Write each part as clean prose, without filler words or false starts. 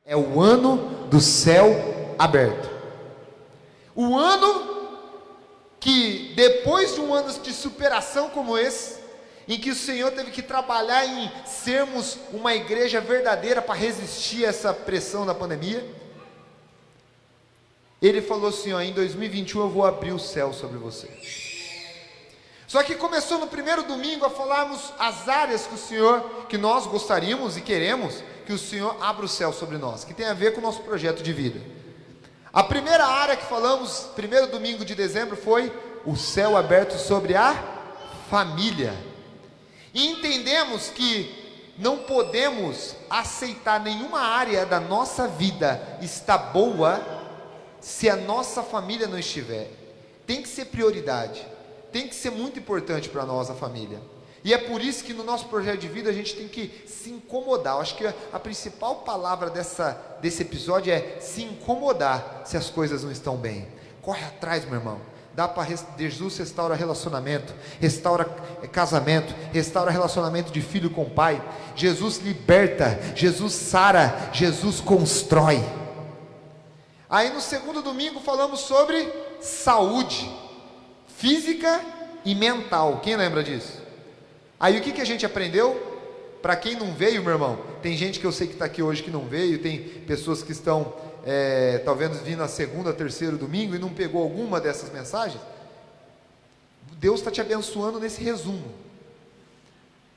É o ano do céu aberto. O ano que, depois de um ano de superação como esse, em que o Senhor teve que trabalhar em sermos uma igreja verdadeira para resistir a essa pressão da pandemia, Ele falou assim, ó, em 2021 eu vou abrir o céu sobre você. Só que começou no primeiro domingo a falarmos as áreas que o Senhor, que nós gostaríamos e queremos que o Senhor abra o céu sobre nós, que tem a ver com o nosso projeto de vida. A primeira área que falamos, primeiro domingo de dezembro, foi o céu aberto sobre a família. E entendemos que não podemos aceitar nenhuma área da nossa vida está boa se a nossa família não estiver. Tem que ser prioridade, tem que ser muito importante para nós a família. E é por isso que no nosso projeto de vida a gente tem que se incomodar. Eu acho que a principal palavra desse episódio é se incomodar se as coisas não estão bem. Corre atrás, meu irmão. Jesus restaura relacionamento, restaura casamento, restaura relacionamento de filho com pai. Jesus liberta, Jesus sara, Jesus constrói. Aí no segundo domingo falamos sobre saúde física e mental. Quem lembra disso? Aí o que a gente aprendeu? Para quem não veio, meu irmão, tem gente que eu sei que está aqui hoje que não veio, tem pessoas que estão talvez vindo na segunda, terceiro domingo e não pegou alguma dessas mensagens. Deus está te abençoando nesse resumo.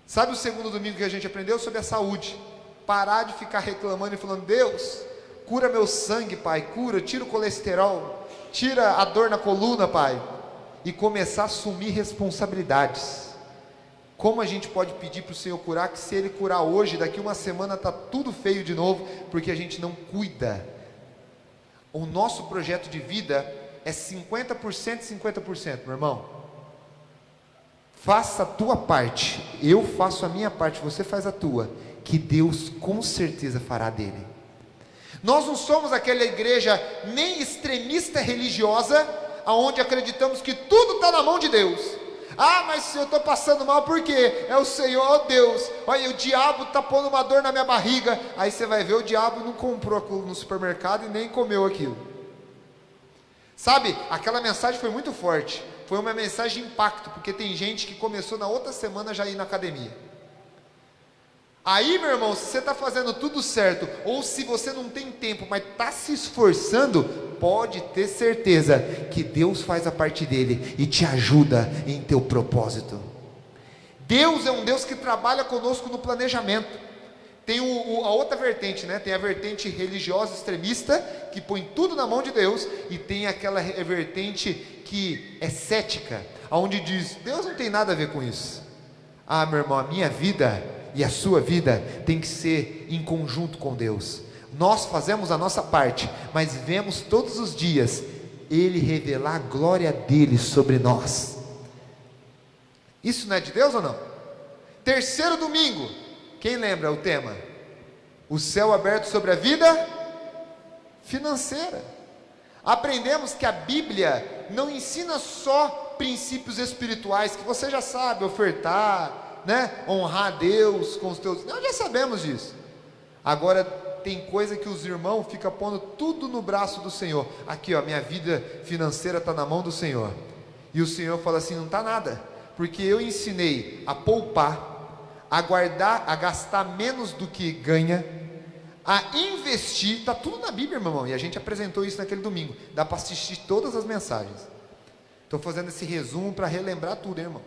Sabe o segundo domingo que a gente aprendeu? Sobre a saúde. Parar de ficar reclamando e falando, Deus, cura meu sangue, Pai, cura, tira o colesterol, tira a dor na coluna, Pai, e começar a assumir responsabilidades. Como a gente pode pedir para o Senhor curar, que se Ele curar hoje, daqui uma semana está tudo feio de novo, porque a gente não cuida. O nosso projeto de vida é 50% e 50%, meu irmão. Faça a tua parte, eu faço a minha parte, você faz a tua, que Deus com certeza fará dele. Nós não somos aquela igreja nem extremista religiosa, aonde acreditamos que tudo está na mão de Deus. Ah, mas se eu estou passando mal, por quê? É o Senhor, ó Deus, olha, o diabo está pondo uma dor na minha barriga. Aí você vai ver, o diabo não comprou aquilo no supermercado e nem comeu aquilo. Sabe, aquela mensagem foi muito forte, foi uma mensagem de impacto, porque tem gente que começou na outra semana já ir na academia. Aí, meu irmão, se você está fazendo tudo certo, ou se você não tem tempo, mas está se esforçando, pode ter certeza que Deus faz a parte dele e te ajuda em teu propósito. Deus é um Deus que trabalha conosco no planejamento. Tem a outra vertente, né? Tem a vertente religiosa extremista, que põe tudo na mão de Deus, e tem aquela vertente que é cética, onde diz, Deus não tem nada a ver com isso. Ah, meu irmão, a minha vida e a sua vida tem que ser em conjunto com Deus. Nós fazemos a nossa parte, mas vemos todos os dias Ele revelar a glória dEle sobre nós. Isso não é de Deus ou não? Terceiro domingo, quem lembra o tema? O céu aberto sobre a vida financeira. Aprendemos que a Bíblia não ensina só princípios espirituais, que você já sabe, ofertar, né? Honrar a Deus com os teus... Nós já sabemos disso. Agora tem coisa que os irmãos ficam pondo tudo no braço do Senhor. Aqui ó, minha vida financeira está na mão do Senhor. E o Senhor fala assim, não está nada, porque eu ensinei a poupar, a guardar, a gastar menos do que ganha, a investir. Está tudo na Bíblia, meu irmão, e a gente apresentou isso naquele domingo. Dá para assistir todas as mensagens. Estou fazendo esse resumo para relembrar tudo, hein, irmão.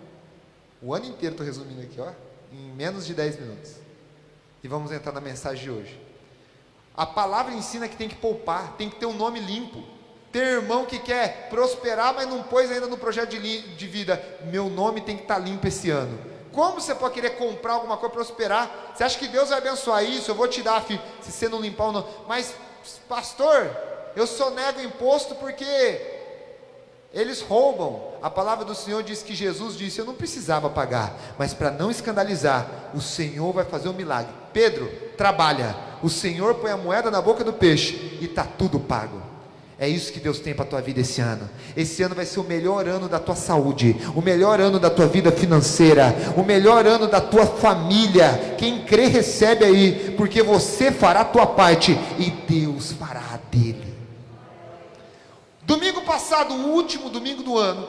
O ano inteiro estou resumindo aqui, ó, em menos de 10 minutos. E vamos entrar na mensagem de hoje. A palavra ensina que tem que poupar, tem que ter um nome limpo. Tem irmão que quer prosperar, mas não pôs ainda no projeto de vida. Meu nome tem que estar limpo esse ano. Como você pode querer comprar alguma coisa, prosperar? Você acha que Deus vai abençoar isso? Eu vou te dar, filho, se você não limpar o nome. Mas, pastor, eu só nego imposto porque eles roubam. A palavra do Senhor diz que Jesus disse, eu não precisava pagar, mas para não escandalizar, o Senhor vai fazer um milagre. Pedro, trabalha, o Senhor põe a moeda na boca do peixe e está tudo pago. É isso que Deus tem para a tua vida esse ano. Esse ano vai ser o melhor ano da tua saúde, o melhor ano da tua vida financeira, o melhor ano da tua família. Quem crê recebe aí, porque você fará a tua parte e Deus fará a dele. Domingo passado, o último domingo do ano,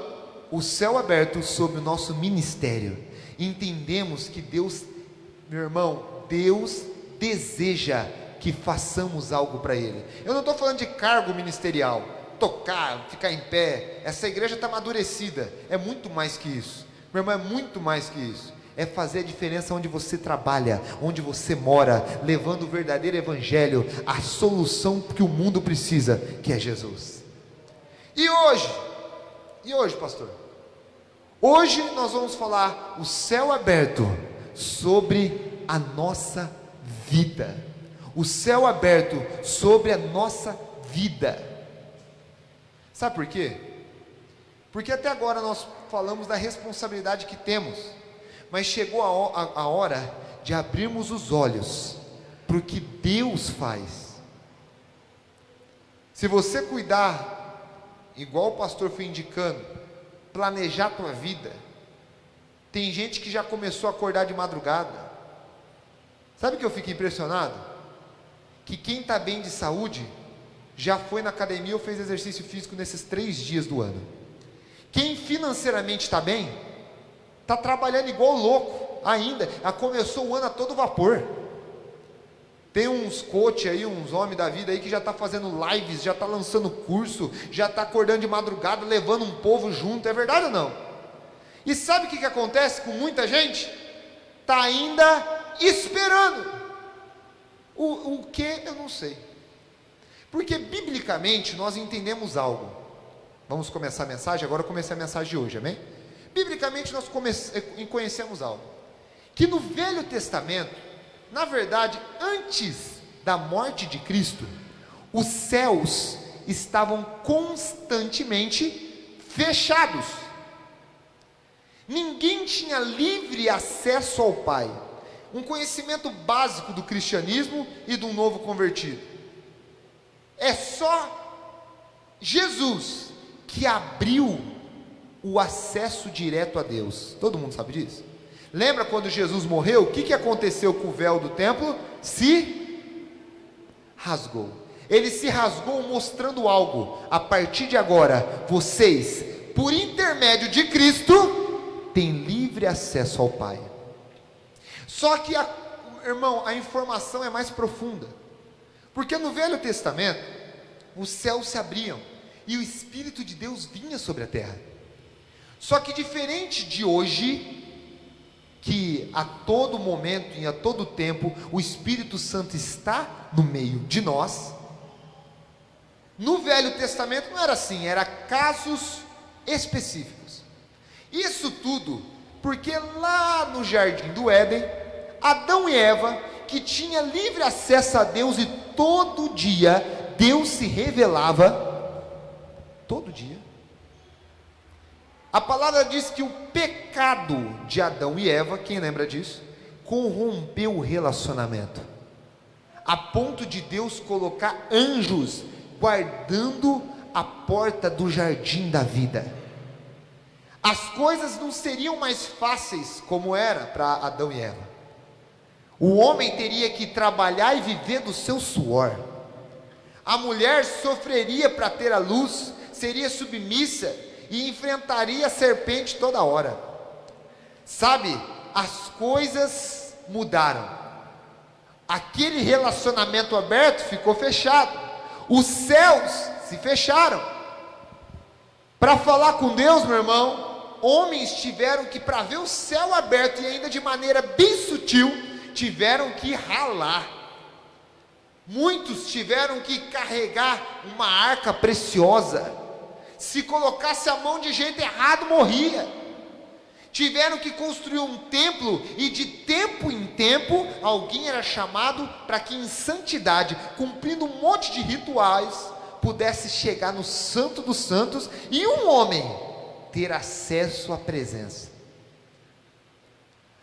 o céu aberto sobre o nosso ministério. Entendemos que Deus, meu irmão, Deus deseja que façamos algo para Ele. Eu não estou falando de cargo ministerial, tocar, ficar em pé. Essa igreja está amadurecida, é muito mais que isso, meu irmão, é muito mais que isso. É fazer a diferença onde você trabalha, onde você mora, levando o verdadeiro evangelho, a solução que o mundo precisa, que é Jesus. E hoje, pastor? Hoje nós vamos falar o céu aberto sobre a nossa vida. O céu aberto sobre a nossa vida. Sabe por quê? Porque até agora nós falamos da responsabilidade que temos, mas chegou a hora de abrirmos os olhos para o que Deus faz. Se você cuidar, igual o pastor foi indicando, planejar a tua vida, tem gente que já começou a acordar de madrugada. Sabe o que eu fico impressionado? Que quem está bem de saúde, já foi na academia ou fez exercício físico nesses 3 dias do ano. Quem financeiramente está bem, está trabalhando igual louco ainda, começou o ano a todo vapor. Tem uns coach aí, uns homens da vida aí que já está fazendo lives, já está lançando curso, já está acordando de madrugada, levando um povo junto, é verdade ou não? E sabe o que acontece com muita gente? Está ainda esperando. O que eu não sei, porque biblicamente nós entendemos algo. Vamos começar a mensagem, agora eu comecei a mensagem de hoje, amém? Biblicamente nós conhecemos algo, que no Velho Testamento, na verdade, antes da morte de Cristo, os céus estavam constantemente fechados, ninguém tinha livre acesso ao Pai. Um conhecimento básico do cristianismo e do novo convertido. É só Jesus que abriu o acesso direto a Deus. Todo mundo sabe disso? Lembra quando Jesus morreu? O que aconteceu com o véu do templo? Se rasgou. Ele se rasgou mostrando algo. A partir de agora, vocês, por intermédio de Cristo, têm livre acesso ao Pai. Só que, irmão, a informação é mais profunda, porque no Velho Testamento, os céus se abriam, e o Espírito de Deus vinha sobre a terra. Só que diferente de hoje, que a todo momento e a todo tempo, o Espírito Santo está no meio de nós, no Velho Testamento não era assim, era casos específicos. Isso tudo porque lá no jardim do Éden, Adão e Eva, que tinha livre acesso a Deus, e todo dia Deus se revelava, todo dia. A palavra diz que o pecado de Adão e Eva, quem lembra disso? Corrompeu o relacionamento, a ponto de Deus colocar anjos guardando a porta do jardim da vida. As coisas não seriam mais fáceis como era para Adão e Eva. O homem teria que trabalhar e viver do seu suor. A mulher sofreria para ter a luz, seria submissa e enfrentaria a serpente toda hora. Sabe, as coisas mudaram. Aquele relacionamento aberto ficou fechado. Os céus se fecharam. Para falar com Deus, meu irmão, homens tiveram que, para ver o céu aberto, e ainda de maneira bem sutil, tiveram que ralar. Muitos tiveram que carregar uma arca preciosa. Se colocasse a mão de jeito errado, morria. Tiveram que construir um templo, e de tempo em tempo alguém era chamado para que em santidade, cumprindo um monte de rituais, pudesse chegar no Santo dos Santos, e um homem ter acesso à presença.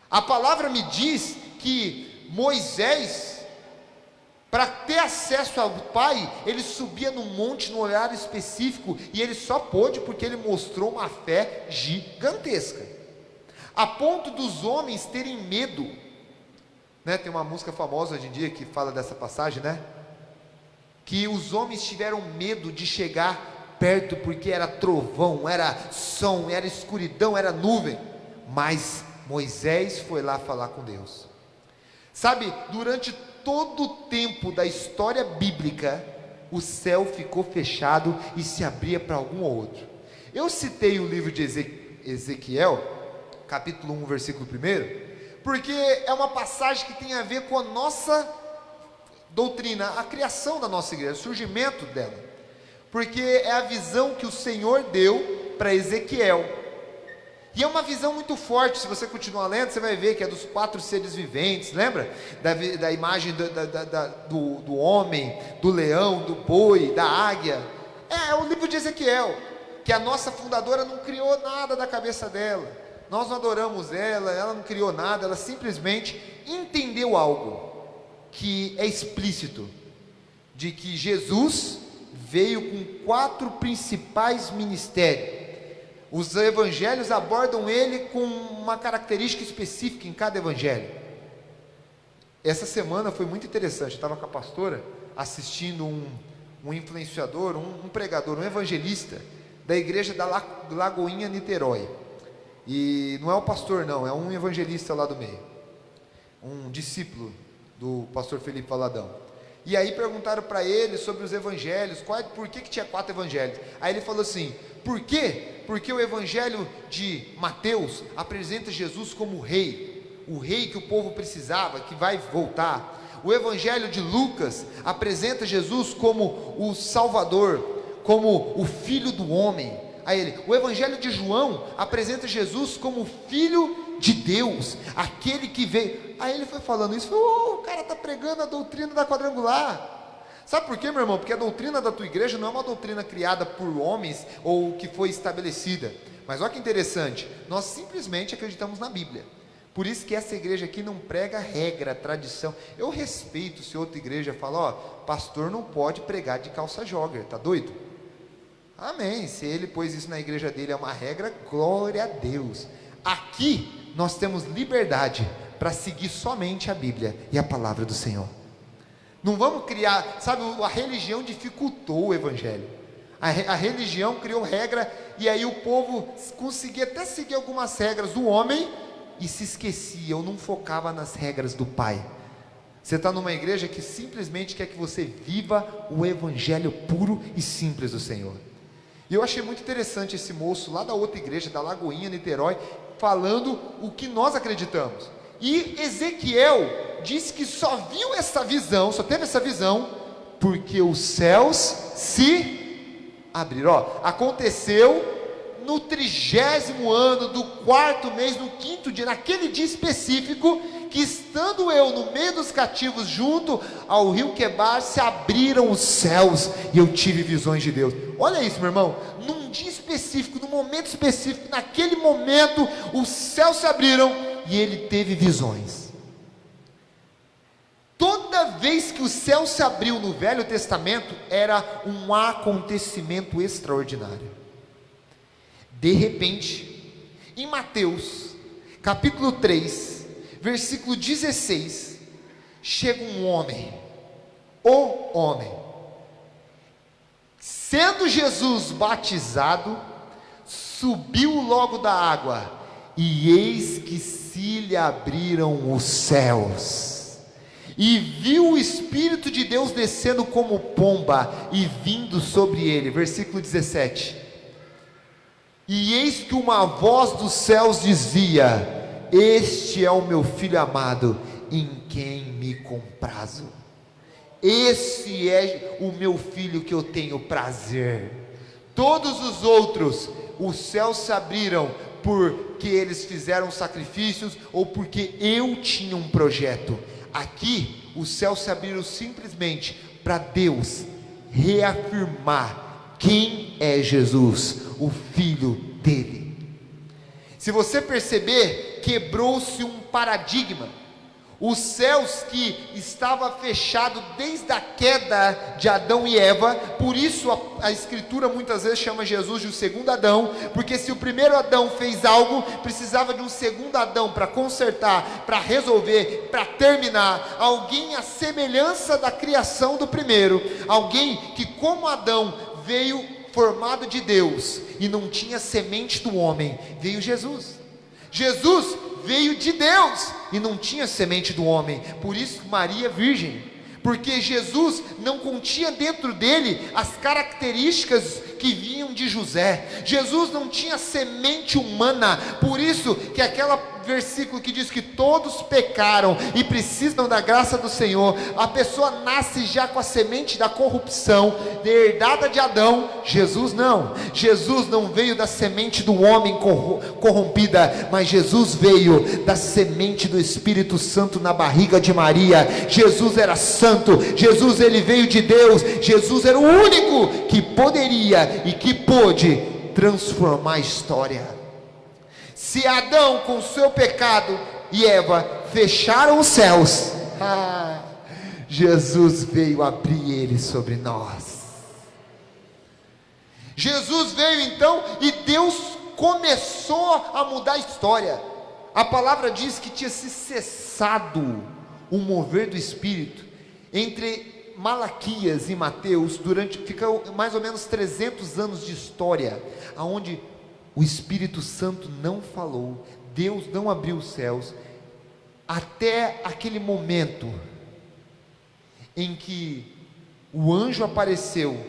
A palavra me diz que Moisés Para ter acesso ao Pai, ele subia no monte, no horário específico, e ele só pôde porque ele mostrou uma fé gigantesca, a ponto dos homens terem medo, né? Tem uma música famosa hoje em dia que fala dessa passagem, né? Que os homens tiveram medo de chegar perto, porque era trovão, era som, era escuridão, era nuvem, mas Moisés foi lá falar com Deus. Sabe, durante todo o tempo da história bíblica, o céu ficou fechado e se abria para algum outro. Eu citei o livro de Ezequiel, capítulo 1, versículo 1, porque é uma passagem que tem a ver com a nossa doutrina, a criação da nossa igreja, o surgimento dela, porque é a visão que o Senhor deu para Ezequiel. E é uma visão muito forte. Se você continuar lendo, você vai ver que é dos 4 seres viventes, lembra? Da imagem do homem, do leão, do boi, da águia. É o livro de Ezequiel, que a nossa fundadora não criou nada da cabeça dela, nós não adoramos ela não criou nada, ela simplesmente entendeu algo que é explícito, de que Jesus veio com 4 principais ministérios. Os evangelhos abordam ele com uma característica específica em cada evangelho. Essa semana foi muito interessante. Eu estava com a pastora assistindo um influenciador, um pregador, um evangelista da igreja da Lagoinha, Niterói. E não é o pastor não, é um evangelista lá do meio, um discípulo do pastor Felipe Valadão. E aí perguntaram para ele sobre os evangelhos, por que tinha 4 evangelhos. Aí ele falou assim: por quê? Porque o evangelho de Mateus apresenta Jesus como o rei que o povo precisava, que vai voltar. O evangelho de Lucas apresenta Jesus como o Salvador, como o Filho do homem. Aí o evangelho de João apresenta Jesus como o Filho de Deus, aquele que veio. Aí ele foi falando isso, o cara está pregando a doutrina da quadrangular. Sabe por quê, meu irmão? Porque a doutrina da tua igreja não é uma doutrina criada por homens ou que foi estabelecida. Mas olha que interessante, nós simplesmente acreditamos na Bíblia. Por isso que essa igreja aqui não prega regra, tradição. Eu respeito se outra igreja fala, pastor não pode pregar de calça jogger, tá doido? Amém, se ele pôs isso na igreja dele, é uma regra, glória a Deus. Aqui nós temos liberdade para seguir somente a Bíblia e a palavra do Senhor. Não vamos criar, sabe, a religião dificultou o evangelho. A religião criou regra, e aí o povo conseguia até seguir algumas regras do homem, e se esquecia, ou não focava nas regras do Pai. Você está numa igreja que simplesmente quer que você viva o evangelho puro e simples do Senhor. E eu achei muito interessante esse moço lá da outra igreja, da Lagoinha, Niterói, falando o que nós acreditamos. E Ezequiel disse que só viu essa visão, só teve essa visão, porque os céus se abriram. Aconteceu no 30º ano do 4º mês, no 5º dia, naquele dia específico, que estando eu no meio dos cativos, junto ao rio Quebar, se abriram os céus, e eu tive visões de Deus. Olha isso, meu irmão, num dia específico, num momento específico, naquele momento, os céus se abriram, e ele teve visões. Toda vez que o céu se abriu no Velho Testamento, era um acontecimento extraordinário. De repente, em Mateus, capítulo 3, versículo 16, chega um homem, o homem, sendo Jesus batizado, subiu logo da água, e eis que se lhe abriram os céus, e viu o Espírito de Deus descendo como pomba, e vindo sobre ele. Versículo 17, e eis que uma voz dos céus dizia: este é o meu Filho amado, em quem me comprazo. Esse é o meu Filho que eu tenho prazer. Todos os outros, os céus se abriram porque eles fizeram sacrifícios, ou porque eu tinha um projeto. Aqui, os céus se abriram simplesmente para Deus reafirmar quem é Jesus, o Filho dele. Se você perceber, quebrou-se um paradigma. Os céus que estava fechado desde a queda de Adão e Eva, por isso a Escritura muitas vezes chama Jesus de o segundo Adão, porque se o primeiro Adão fez algo, precisava de um segundo Adão para consertar, para resolver, para terminar, alguém à semelhança da criação do primeiro, alguém que como Adão veio formado de Deus, e não tinha semente do homem, veio Jesus. Jesus veio de Deus, e não tinha semente do homem, por isso Maria virgem, porque Jesus não continha dentro dele as características que vinham de José. Jesus não tinha semente humana, por isso que aquele versículo que diz que todos pecaram e precisam da graça do Senhor, a pessoa nasce já com a semente da corrupção, herdada de Adão. Jesus não veio da semente do homem corrompida, mas Jesus veio da semente do Espírito Santo na barriga de Maria. Jesus era santo, Jesus ele veio de Deus, Jesus era o único que poderia e que pôde transformar a história. Se Adão com seu pecado e Eva fecharam os céus, Jesus veio abrir eles sobre nós. Jesus veio então e Deus começou a mudar a história. A palavra diz que tinha se cessado o mover do Espírito entre Malaquias e Mateus, ficou mais ou menos 300 anos de história, aonde o Espírito Santo não falou, Deus não abriu os céus, até aquele momento em que o anjo apareceu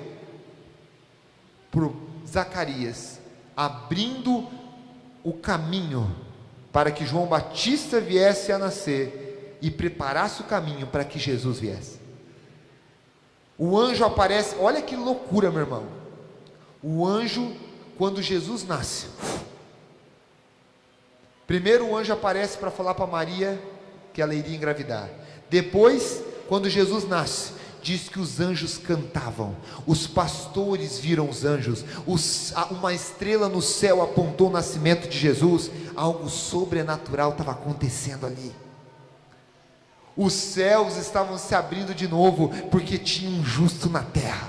para Zacarias, abrindo o caminho para que João Batista viesse a nascer e preparasse o caminho para que Jesus viesse. O anjo aparece, olha que loucura, meu irmão. O anjo, quando Jesus nasce, primeiro o anjo aparece para falar para Maria que ela iria engravidar. Depois, quando Jesus nasce, diz que os anjos cantavam, os pastores viram os anjos, uma estrela no céu apontou o nascimento de Jesus. Algo sobrenatural estava acontecendo ali. Os céus estavam se abrindo de novo, porque tinha um justo na terra.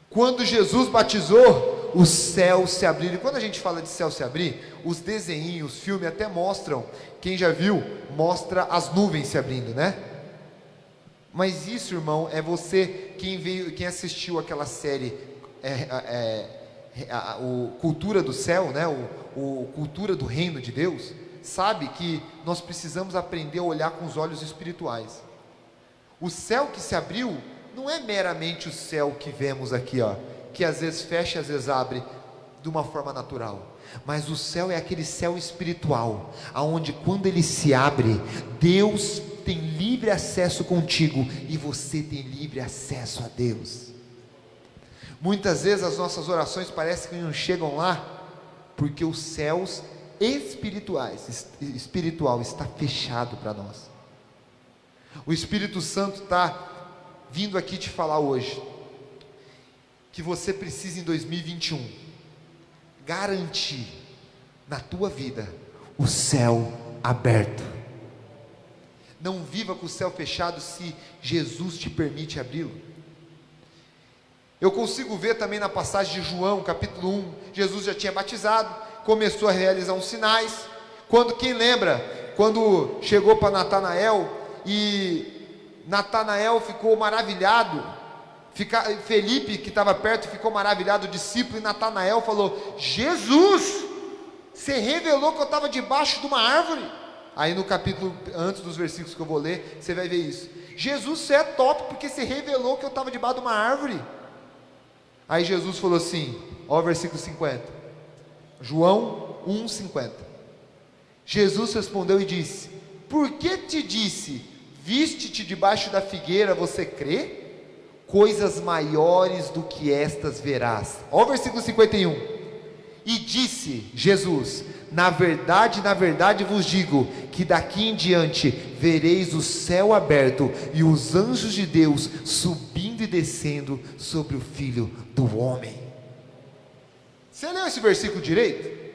Quando Jesus batizou, os céus se abriram. E quando a gente fala de céu se abrir, os desenhos, os filmes até mostram, quem já viu, mostra as nuvens se abrindo, né? Mas isso, irmão, é você, quem assistiu aquela série, o Cultura do Céu, né? o Cultura do Reino de Deus, sabe que nós precisamos aprender a olhar com os olhos espirituais. O céu que se abriu não é meramente o céu que vemos aqui, ó, que às vezes fecha, às vezes abre, de uma forma natural. Mas o céu é aquele céu espiritual, aonde quando ele se abre, Deus tem livre acesso contigo e você tem livre acesso a Deus. Muitas vezes as nossas orações parecem que não chegam lá, porque os céus espiritual está fechado para nós. O Espírito Santo está vindo aqui te falar hoje, que você precisa em 2021, garantir na tua vida o céu aberto. Não viva com o céu fechado se Jesus te permite abri-lo. Eu consigo ver também na passagem de João, capítulo 1, Jesus já tinha batizado, começou a realizar uns sinais. Quem lembra, quando chegou para Natanael, e Natanael ficou maravilhado, Felipe que estava perto ficou maravilhado, o discípulo, e Natanael falou: Jesus, você revelou que eu estava debaixo de uma árvore. Aí no capítulo, antes dos versículos que eu vou ler, você vai ver isso. Jesus, você é top, porque você revelou que eu estava debaixo de uma árvore. Aí Jesus falou assim, ó o versículo 50, João 1,50. Jesus respondeu e disse: por que te disse, viste-te debaixo da figueira, você crê? Coisas maiores do que estas verás. Ó o versículo 51. E disse Jesus: na verdade vos digo, que daqui em diante vereis o céu aberto, e os anjos de Deus subindo e descendo sobre o Filho do Homem. Você leu esse versículo direito?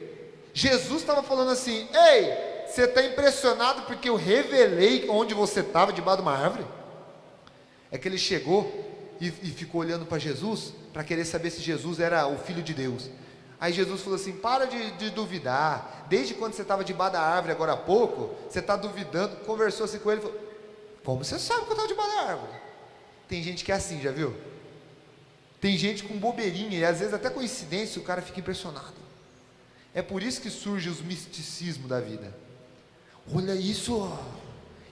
Jesus estava falando assim: ei, Você está impressionado porque eu revelei onde você estava, debaixo de uma árvore? É que ele chegou e ficou olhando para Jesus, para querer saber se Jesus era o Filho de Deus. Aí Jesus falou assim: para de duvidar, desde quando você estava debaixo da árvore agora há pouco, você está duvidando. Conversou assim com ele, falou: como você sabe que eu estava debaixo da árvore? Tem gente que é assim, já viu? Tem gente com bobeirinha, e às vezes até coincidência o cara fica impressionado. É por isso que surge os misticismos da vida. Olha isso, ó,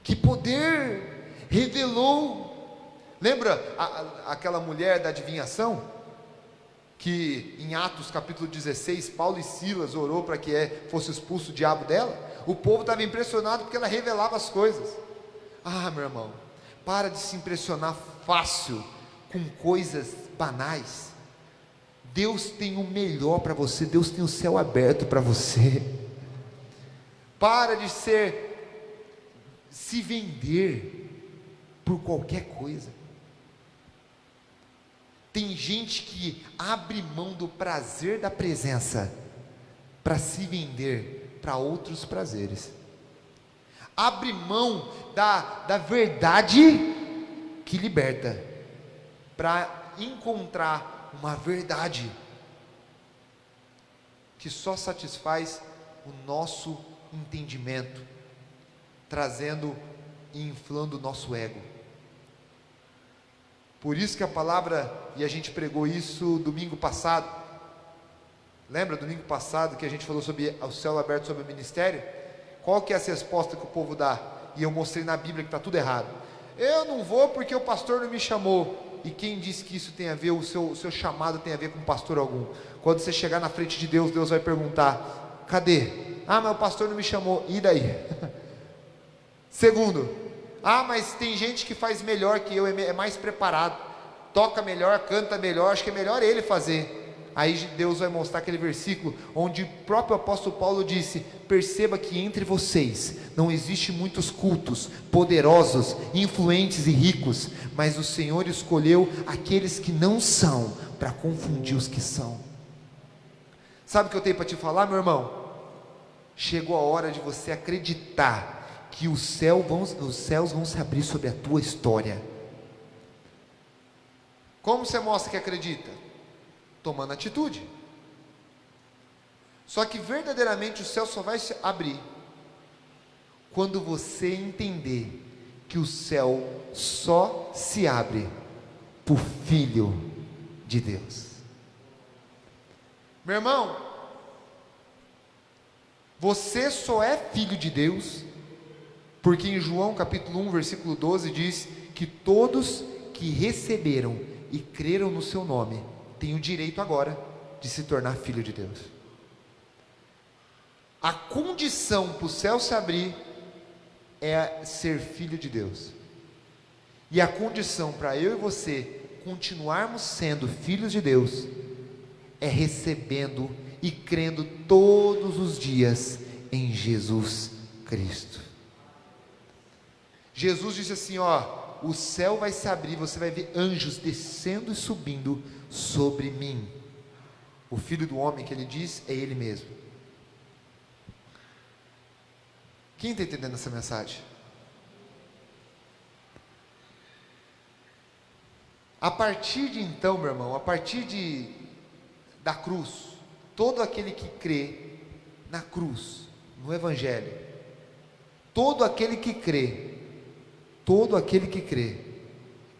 que poder revelou. Lembra aquela mulher da adivinhação? Que em Atos capítulo 16, Paulo e Silas orou para que fosse expulso o diabo dela. O povo estava impressionado porque ela revelava as coisas. Ah, meu irmão, para de se impressionar fácil com coisas banais. Deus tem o melhor para você, Deus tem o céu aberto para você. Para de se vender por qualquer coisa. Tem gente que abre mão do prazer da presença para se vender para outros prazeres. Abre mão da verdade que liberta para encontrar uma verdade que só satisfaz o nosso entendimento, trazendo e inflando o nosso ego. Por isso que a palavra, e a gente pregou isso domingo passado, lembra domingo passado que a gente falou sobre o céu aberto sobre o ministério? Qual que é a resposta que o povo dá? E eu mostrei na Bíblia que está tudo errado. Eu não vou porque o pastor não me chamou. E quem disse que isso tem a ver, o seu chamado tem a ver com pastor algum? Quando você chegar na frente de Deus, Deus vai perguntar: cadê? Ah, mas o pastor não me chamou. E daí? Segundo: ah, mas tem gente que faz melhor que eu, é mais preparado, toca melhor, canta melhor, acho que é melhor ele fazer. Aí Deus vai mostrar aquele versículo onde o próprio apóstolo Paulo disse: perceba que entre vocês não existe muitos cultos, poderosos, influentes e ricos, mas o Senhor escolheu aqueles que não são, para confundir os que são. Sabe o que eu tenho para te falar, meu irmão? Chegou a hora de você acreditar que os céus vão se abrir sobre a tua história. Como você mostra que acredita? Tomando atitude. Só que verdadeiramente o céu só vai se abrir quando você entender que o céu só se abre por Filho de Deus. Meu irmão, você só é filho de Deus porque em João capítulo 1 versículo 12 diz que todos que receberam e creram no seu nome têm o direito agora de se tornar filho de Deus. A condição para o céu se abrir é ser filho de Deus. E a condição para eu e você continuarmos sendo filhos de Deus é recebendo e crendo todos os dias em Jesus Cristo. Jesus disse assim, ó: o céu vai se abrir, você vai ver anjos descendo e subindo sobre mim. O Filho do Homem que ele diz é ele mesmo. Quem está entendendo essa mensagem? A partir de então, meu irmão, a partir da cruz, todo aquele que crê na cruz, no Evangelho, todo aquele que crê,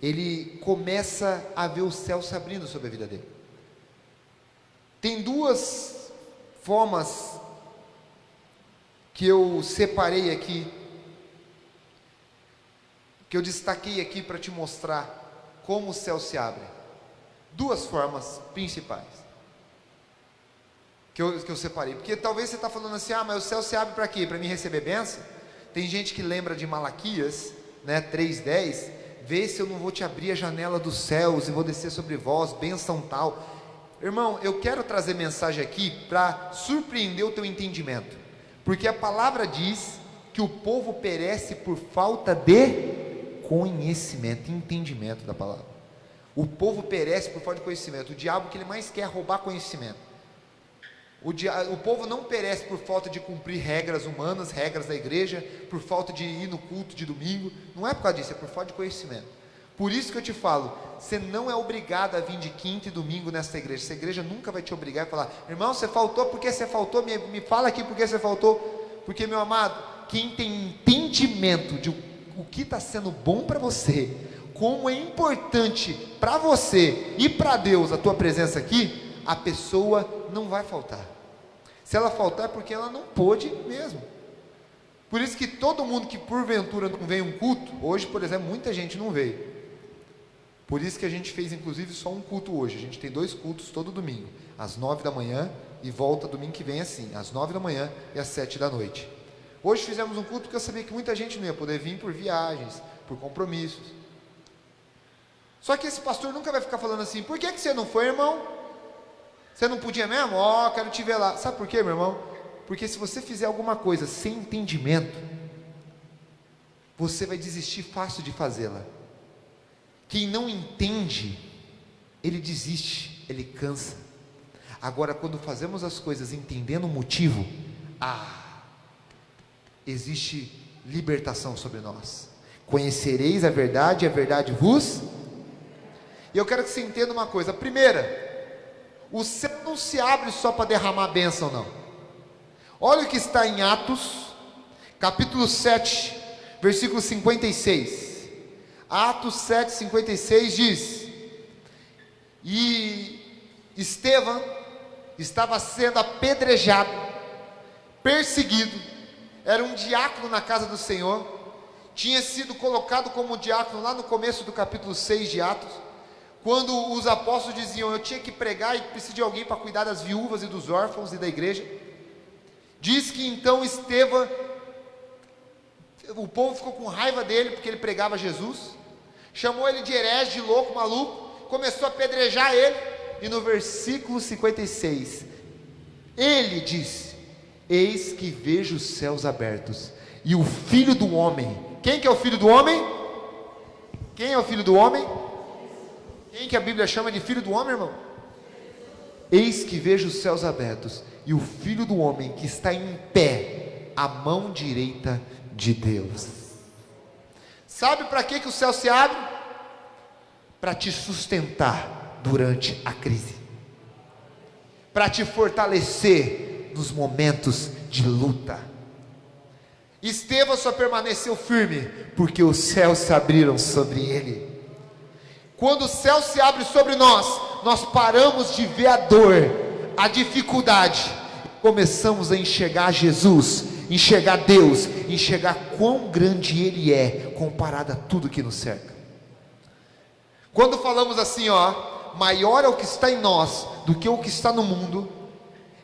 ele começa a ver o céu se abrindo sobre a vida dele. Tem duas formas que eu separei aqui, que eu destaquei aqui para te mostrar como o céu se abre. Duas formas principais que eu separei, porque talvez você está falando assim: ah, mas o céu se abre para quê? Para mim receber bênção? Tem gente que lembra de Malaquias, né, 3:10, vê se eu não vou te abrir a janela dos céus e vou descer sobre vós, bênção tal. Irmão, eu quero trazer mensagem aqui para surpreender o teu entendimento, porque a palavra diz que o povo perece por falta de conhecimento, entendimento da palavra. O povo perece por falta de conhecimento. O diabo, que ele mais quer é roubar conhecimento. O povo não perece por falta de cumprir regras humanas, regras da igreja, por falta de ir no culto de domingo. Não é por causa disso, é por falta de conhecimento. Por isso que eu te falo, você não é obrigado a vir de quinta e domingo nesta igreja. Essa igreja nunca vai te obrigar a falar: irmão, você faltou, por que você faltou? Me fala aqui por que você faltou. Porque, meu amado, quem tem entendimento de o que está sendo bom para você, como é importante para você e para Deus a tua presença aqui, a pessoa não vai faltar. Se ela faltar é porque ela não pôde mesmo. Por isso que todo mundo que porventura não veio um culto, hoje por exemplo muita gente não veio. Por isso que a gente fez inclusive só um culto hoje. A gente tem 2 cultos todo domingo, às 9 da manhã e volta domingo que vem assim, às 9 da manhã e às 7 da noite. Hoje fizemos um culto porque eu sabia que muita gente não ia poder vir por viagens, por compromissos. Só que esse pastor nunca vai ficar falando assim: por que você não foi, irmão? Você não podia mesmo? Quero te ver lá. Sabe por quê, meu irmão? Porque se você fizer alguma coisa sem entendimento, você vai desistir fácil de fazê-la. Quem não entende, ele desiste, ele cansa. Agora, quando fazemos as coisas entendendo o motivo, existe libertação sobre nós. Conhecereis a verdade e a verdade vos... E eu quero que você entenda uma coisa. Primeira, o céu não se abre só para derramar bênção, não. Olha o que está em Atos, capítulo 7, versículo 56. Atos 7, 56 diz: e Estevão estava sendo apedrejado, perseguido, era um diácono na casa do Senhor, tinha sido colocado como diácono lá no começo do capítulo 6 de Atos, quando os apóstolos diziam: eu tinha que pregar e preciso de alguém para cuidar das viúvas e dos órfãos e da igreja. Diz que então Estevão, o povo ficou com raiva dele porque ele pregava Jesus, chamou ele de herege, de louco, maluco, começou a apedrejar ele. E no versículo 56 ele disse: eis que vejo os céus abertos e o Filho do Homem. Quem que é o Filho do Homem? Quem é o Filho do Homem? Quem que a Bíblia chama de Filho do Homem, irmão? Eis que vejo os céus abertos e o Filho do Homem que está em pé à mão direita de Deus. Sabe para que o céu se abre? Para te sustentar durante a crise, para te fortalecer nos momentos de luta. Estevão só permaneceu firme porque os céus se abriram sobre ele. Quando o céu se abre sobre nós, nós paramos de ver a dor, a dificuldade, começamos a enxergar Jesus, enxergar Deus, enxergar quão grande Ele é, comparado a tudo que nos cerca. Quando falamos assim, maior é o que está em nós, do que o que está no mundo,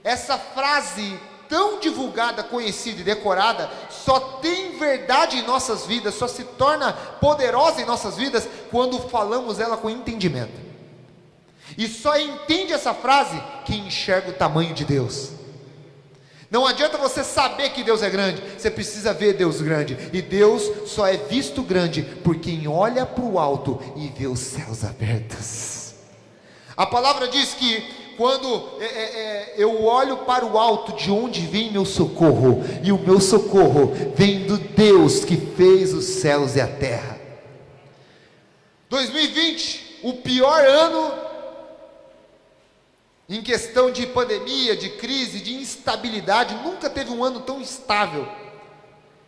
essa frase tão divulgada, conhecida e decorada, só tem verdade em nossas vidas, só se torna poderosa em nossas vidas, quando falamos ela com entendimento. E só entende essa frase quem enxerga o tamanho de Deus. Não adianta você saber que Deus é grande, você precisa ver Deus grande, e Deus só é visto grande por quem olha para o alto e vê os céus abertos. A palavra diz que quando eu olho para o alto, de onde vem meu socorro, e o meu socorro vem do Deus que fez os céus e a terra. 2020, o pior ano em questão de pandemia, de crise, de instabilidade. Nunca teve um ano tão instável.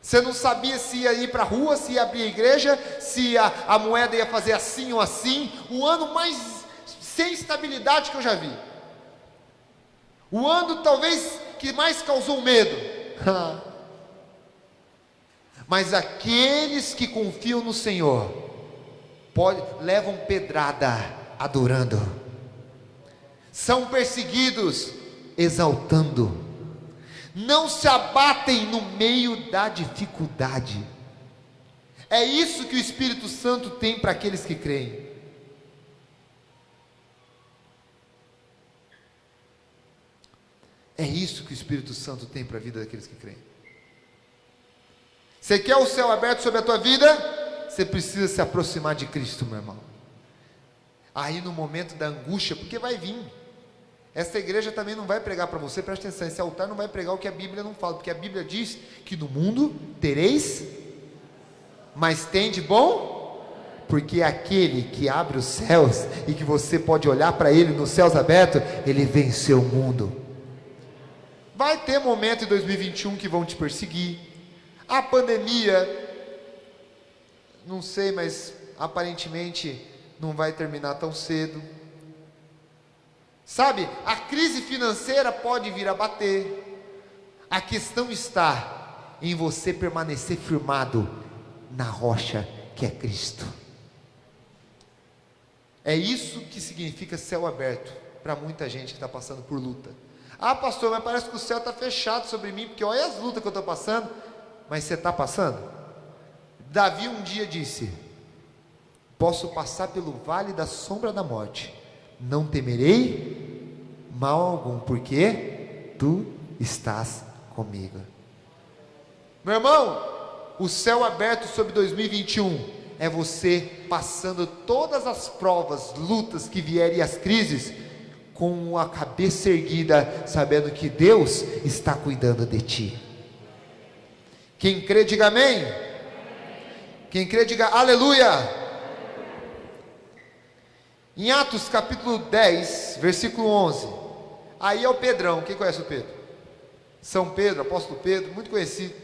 Você não sabia se ia ir para a rua, se ia abrir a igreja, se a moeda ia fazer assim ou assim. O ano mais sem estabilidade que eu já vi. O ano talvez que mais causou medo. Mas aqueles que confiam no Senhor levam pedrada adorando, são perseguidos exaltando, não se abatem no meio da dificuldade. É isso que o Espírito Santo tem para aqueles que creem. É isso que o Espírito Santo tem para a vida daqueles que creem. Você quer o céu aberto sobre a tua vida? Você precisa se aproximar de Cristo, meu irmão. Aí no momento da angústia, porque vai vir, Essa igreja também não vai pregar para você, presta atenção, esse altar não vai pregar o que a Bíblia não fala, porque a Bíblia diz que no mundo tereis, mas tem de bom, porque aquele que abre os céus, e que você pode olhar para ele nos céus abertos, ele venceu o mundo. Vai ter momento em 2021 que vão te perseguir, a pandemia, não sei, mas aparentemente não vai terminar tão cedo. Sabe, a crise financeira pode vir a bater. A questão está em você permanecer firmado na rocha que é Cristo. É isso que significa céu aberto para muita gente que está passando por luta. Ah, pastor, mas parece que o céu está fechado sobre mim, porque olha as lutas que eu estou passando. Mas você está passando? Davi um dia disse: posso passar pelo vale da sombra da morte, não temerei mal algum, porque tu estás comigo. Meu irmão, o céu aberto sobre 2021 é você passando todas as provas, lutas que vierem e as crises, com a cabeça erguida, sabendo que Deus está cuidando de ti. Quem crê, diga amém. Quem crê, diga aleluia. Em Atos capítulo 10, versículo 11, aí é o Pedrão. Quem conhece o Pedro? São Pedro, apóstolo Pedro, muito conhecido.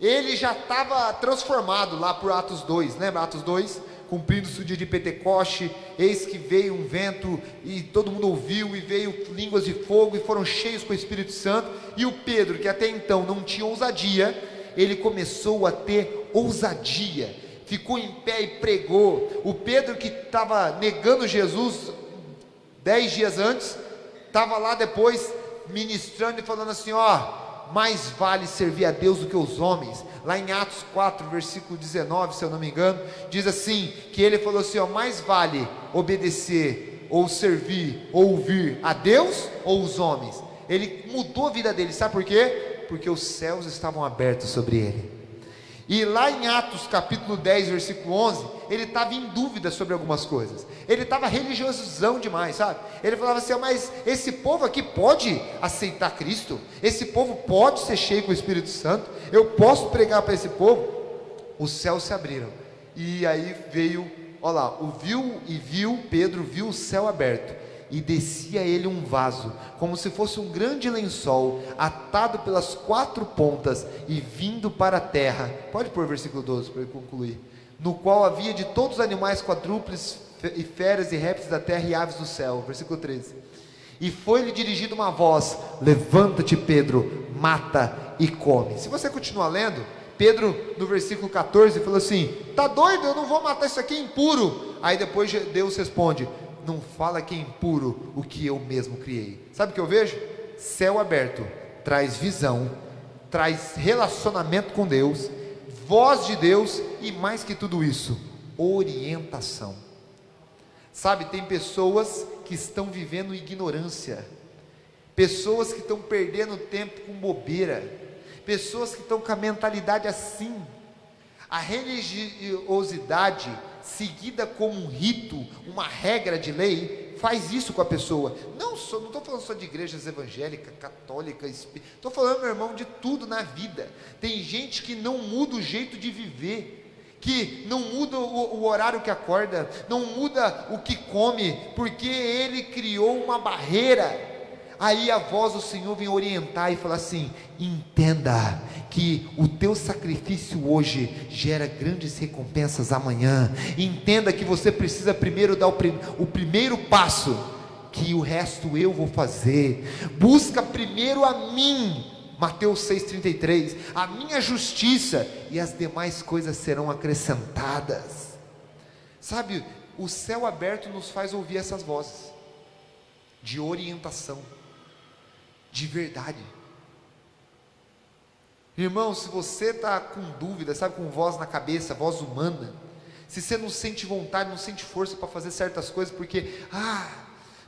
Ele já estava transformado lá por Atos 2, lembra Atos 2? Cumprindo-se o dia de Pentecoste, eis que veio um vento, e todo mundo ouviu, e veio línguas de fogo, e foram cheios com o Espírito Santo, e o Pedro, que até então não tinha ousadia, ele começou a ter ousadia, ficou em pé e pregou. O Pedro que estava negando Jesus 10 dias antes, estava lá depois ministrando e falando assim: ó, mais vale servir a Deus do que os homens. Lá em Atos 4, versículo 19, se eu não me engano, diz assim, que ele falou assim, ó, mais vale obedecer, ou servir, ou ouvir a Deus, ou os homens. Ele mudou a vida dele, sabe por quê? Porque os céus estavam abertos sobre ele. E lá em Atos capítulo 10, versículo 11, ele estava em dúvida sobre algumas coisas. Ele estava religiosão demais, sabe? Ele falava assim: mas esse povo aqui pode aceitar Cristo? Esse povo pode ser cheio com o Espírito Santo? Eu posso pregar para esse povo? Os céus se abriram. E aí veio, olha lá, Pedro viu o céu aberto. E descia ele um vaso, como se fosse um grande lençol, atado pelas 4 pontas e vindo para a terra. Pode pôr o versículo 12 para eu concluir. No qual havia de todos os animais quadrúpedes e feras e répteis da terra e aves do céu. Versículo 13. E foi-lhe dirigida uma voz: levanta-te, Pedro, mata e come. Se você continuar lendo, Pedro no versículo 14 falou assim: tá doido, eu não vou matar isso aqui, é impuro. Aí depois Deus responde: não fala que é impuro o que eu mesmo criei. Sabe o que eu vejo? Céu aberto traz visão, traz relacionamento com Deus, voz de Deus e mais que tudo isso, orientação. Sabe, tem pessoas que estão vivendo ignorância, pessoas que estão perdendo tempo com bobeira, pessoas que estão com a mentalidade assim. A religiosidade seguida como um rito, uma regra de lei, faz isso com a pessoa. Não estou falando só de igrejas evangélicas, católicas, estou falando, meu irmão, de tudo na vida. Tem gente que não muda o jeito de viver, que não muda o horário que acorda, não muda o que come, porque ele criou uma barreira. Aí a voz do Senhor vem orientar e falar assim: entenda que o teu sacrifício hoje gera grandes recompensas amanhã. Entenda que você precisa primeiro dar o primeiro passo, que o resto eu vou fazer. Busca primeiro a mim, Mateus 6,33, a minha justiça, e as demais coisas serão acrescentadas. Sabe, o céu aberto nos faz ouvir essas vozes de orientação, de verdade. Irmão, se você está com dúvida, sabe, com voz na cabeça, voz humana, se você não sente vontade, não sente força para fazer certas coisas, porque,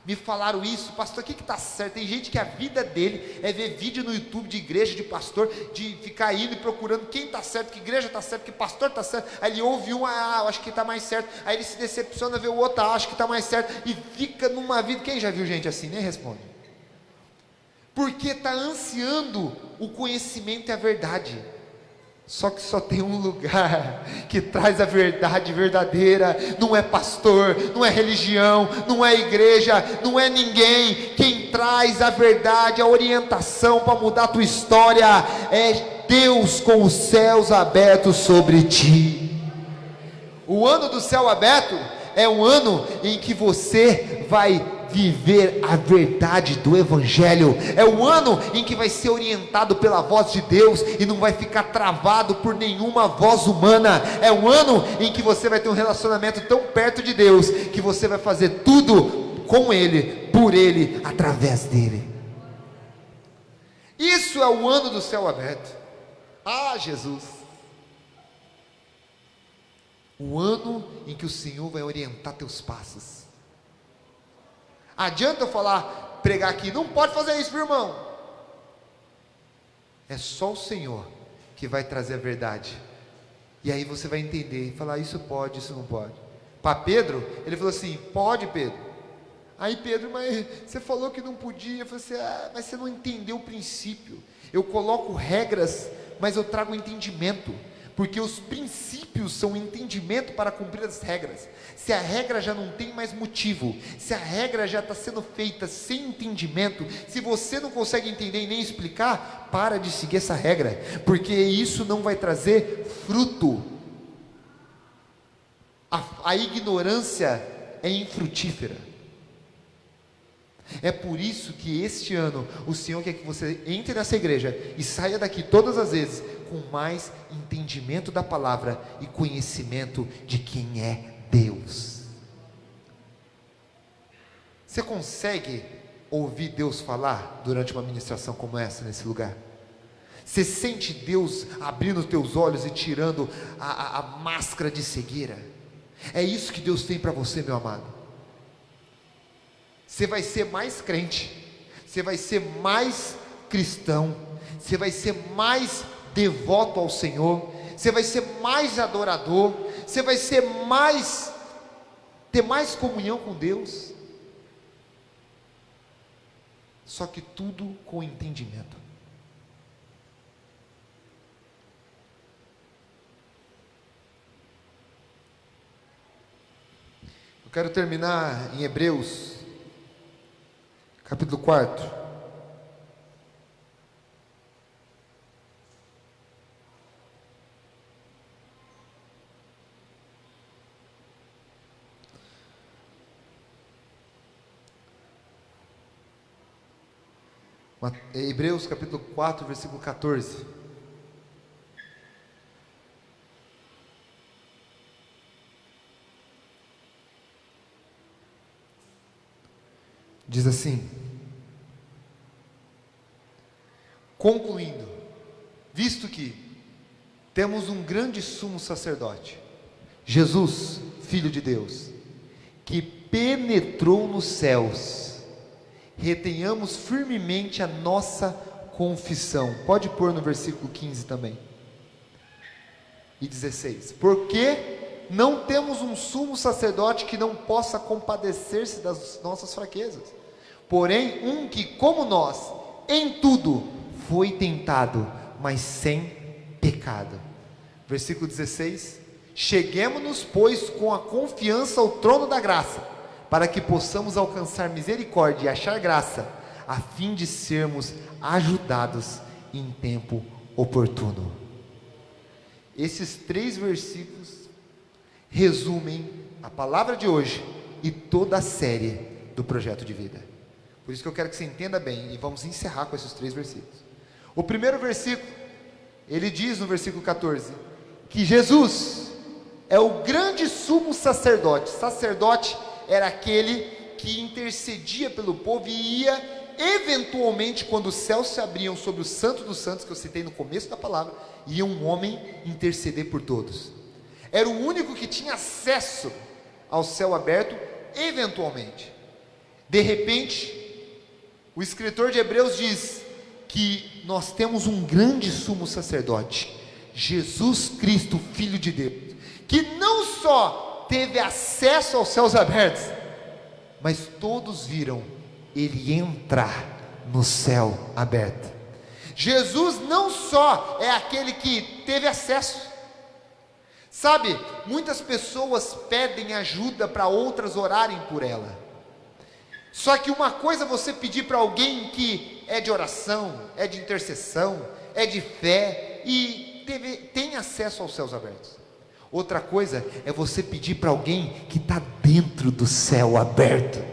me falaram isso, pastor, o que está certo? Tem gente que a vida dele é ver vídeo no YouTube de igreja, de pastor, de ficar indo e procurando quem está certo, que igreja está certo, que pastor está certo. Aí ele ouve um, eu acho que está mais certo. Aí ele se decepciona, vê o outro, acho que está mais certo, e fica numa vida. Quem já viu gente assim? Nem responde. porque está ansiando o conhecimento e a verdade. Só que só tem um lugar que traz a verdade verdadeira. Não é pastor, não é religião, não é igreja, não é ninguém. Quem traz a verdade, a orientação para mudar a tua história é Deus com os céus abertos sobre ti. O ano do céu aberto é um ano em que você vai viver a verdade do Evangelho. É o ano em que vai ser orientado pela voz de Deus e não vai ficar travado por nenhuma voz humana. É um ano em que você vai ter um relacionamento tão perto de Deus que você vai fazer tudo com Ele, por Ele, através dEle. Isso é o ano do céu aberto. Ah, Jesus! O ano em que o Senhor vai orientar teus passos. Adianta eu falar, pregar aqui, não pode fazer isso, meu irmão. É só o Senhor que vai trazer a verdade. E aí você vai entender e falar, isso pode, isso não pode. Para Pedro, ele falou assim, pode, Pedro. Aí Pedro, mas você falou que não podia. Eu falei assim, mas você não entendeu o princípio. Eu coloco regras, mas eu trago entendimento. Porque os princípios são entendimento para cumprir as regras. Se a regra já não tem mais motivo, se a regra já está sendo feita sem entendimento, se você não consegue entender e nem explicar, para de seguir essa regra, porque isso não vai trazer fruto. A ignorância é infrutífera. É por isso que este ano o Senhor quer que você entre nessa igreja e saia daqui todas as vezes com mais entendimento da palavra e conhecimento de quem é Deus. Você consegue ouvir Deus falar durante uma ministração como essa nesse lugar? Você sente Deus abrindo os teus olhos e tirando a máscara de cegueira? É isso que Deus tem para você, meu amado. Você vai ser mais crente, você vai ser mais cristão, você vai ser mais devoto ao Senhor, você vai ser mais adorador, você vai ser ter mais comunhão com Deus, só que tudo com entendimento. Eu quero terminar em Hebreus capítulo 4. Hebreus capítulo 4, versículo 14. Diz assim: concluindo, visto que temos um grande sumo sacerdote, Jesus, Filho de Deus, que penetrou nos céus, retenhamos firmemente a nossa confissão. Pode pôr no versículo 15 também. E 16. Porque não temos um sumo sacerdote que não possa compadecer-se das nossas fraquezas, porém um que, como nós, em tudo foi tentado, mas sem pecado. Versículo 16. Cheguemo-nos, pois, com a confiança ao trono da graça, para que possamos alcançar misericórdia e achar graça, a fim de sermos ajudados em tempo oportuno. Esses 3 versículos resumem a palavra de hoje e toda a série do projeto de vida. Por isso que eu quero que você entenda bem, e vamos encerrar com esses 3 versículos. O primeiro versículo, ele diz no versículo 14, que Jesus é o grande sumo sacerdote. Sacerdote era aquele que intercedia pelo povo e ia, eventualmente, quando os céus se abriam sobre o Santo dos Santos, que eu citei no começo da palavra, ia um homem interceder por todos. Era o único que tinha acesso ao céu aberto, eventualmente. De repente, o escritor de Hebreus diz que nós temos um grande sumo sacerdote, Jesus Cristo, Filho de Deus, que não só teve acesso aos céus abertos, mas todos viram ele entrar no céu aberto. Jesus não só é aquele que teve acesso. Sabe, muitas pessoas pedem ajuda para outras orarem por ela. Só que uma coisa é você pedir para alguém que é de oração, é de intercessão, é de fé e tem acesso aos céus abertos. Outra coisa é você pedir para alguém que está dentro do céu aberto.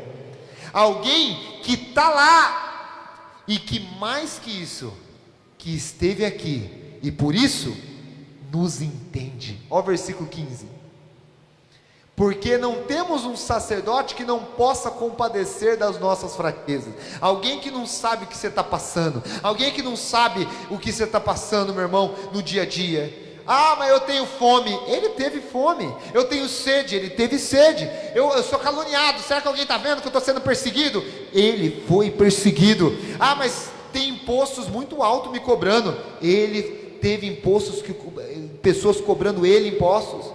Alguém que está lá e que mais que isso, que esteve aqui e por isso nos entende. Olha o versículo 15. Porque não temos um sacerdote que não possa compadecer das nossas fraquezas. Alguém que não sabe o que você está passando. Alguém que não sabe o que você está passando, meu irmão, no dia a dia. Ah, mas eu tenho fome. Ele teve fome. Eu tenho sede. Ele teve sede. Eu sou caluniado. Será que alguém está vendo que eu estou sendo perseguido? Ele foi perseguido. Ah, mas tem impostos muito altos me cobrando. Ele teve impostos, pessoas cobrando ele impostos.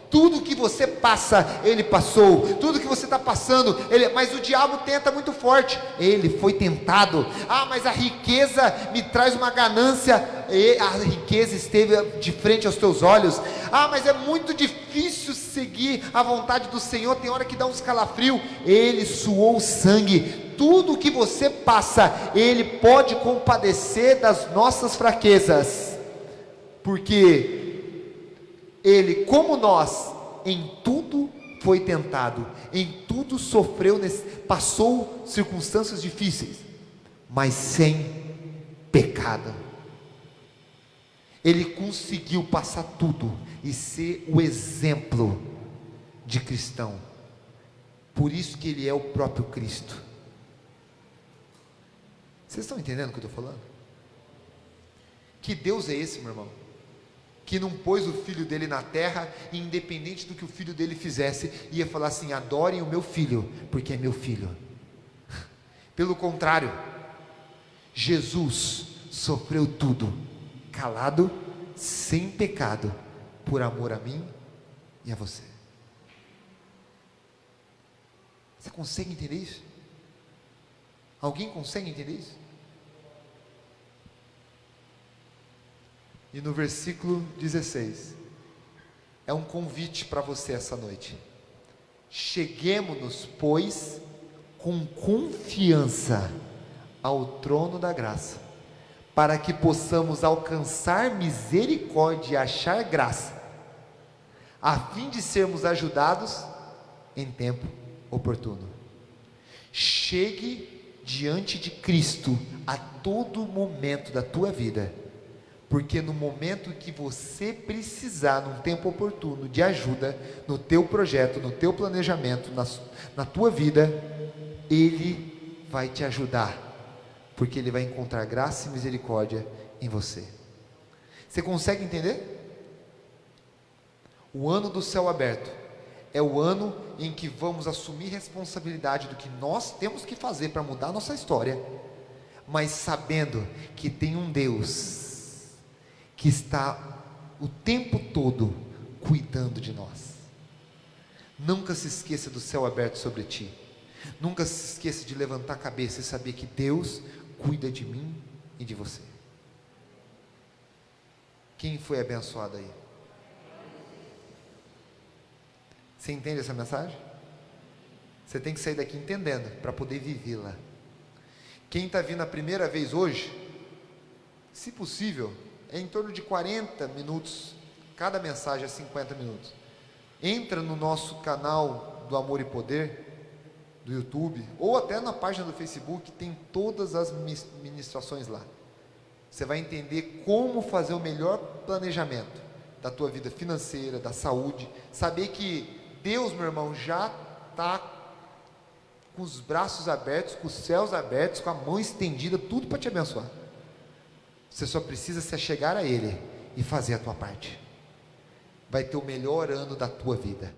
Tudo que você passa, ele passou. Tudo que você está passando, mas o diabo tenta muito forte. Ele foi tentado. Ah, mas a riqueza me traz uma ganância. A riqueza esteve de frente aos teus olhos. Ah, mas é muito difícil seguir a vontade do Senhor. Tem hora que dá uns calafrios. Ele suou sangue. Tudo que você passa, ele pode compadecer das nossas fraquezas. Porque ele, como nós, em tudo foi tentado, em tudo sofreu, passou circunstâncias difíceis, mas sem pecado. Ele conseguiu passar tudo e ser o exemplo de cristão. Por isso que ele é o próprio Cristo. Vocês estão entendendo o que eu estou falando? Que Deus é esse, meu irmão? Que não pôs o filho dele na terra, e independente do que o filho dele fizesse, ia falar assim: adorem o meu filho, porque é meu filho. Pelo contrário, Jesus sofreu tudo, calado, sem pecado, por amor a mim e a você. Você consegue entender isso? Alguém consegue entender isso? E no versículo 16, é um convite para você essa noite. Cheguemo-nos, pois, com confiança ao trono da graça, para que possamos alcançar misericórdia e achar graça, a fim de sermos ajudados em tempo oportuno. Chegue diante de Cristo a todo momento da tua vida, porque no momento que você precisar, num tempo oportuno, de ajuda, no teu projeto, no teu planejamento, na tua vida, Ele vai te ajudar, porque Ele vai encontrar graça e misericórdia em você. Você consegue entender? O ano do céu aberto é o ano em que vamos assumir responsabilidade do que nós temos que fazer para mudar a nossa história, mas sabendo que tem um Deus que está o tempo todo cuidando de nós. Nunca se esqueça do céu aberto sobre ti. Nunca se esqueça de levantar a cabeça e saber que Deus cuida de mim e de você. Quem foi abençoado aí? Você entende essa mensagem? Você tem que sair daqui entendendo, para poder vivê-la. Quem está vindo a primeira vez hoje, se possível, é em torno de 40 minutos, cada mensagem é 50 minutos. Entra no nosso canal do Amor e Poder, do YouTube, ou até na página do Facebook, tem todas as ministrações lá. Você vai entender como fazer o melhor planejamento da tua vida financeira, da saúde, saber que Deus, meu irmão, já está com os braços abertos, com os céus abertos, com a mão estendida, tudo para te abençoar. Você só precisa se achegar a Ele e fazer a tua parte. Vai ter o melhor ano da tua vida.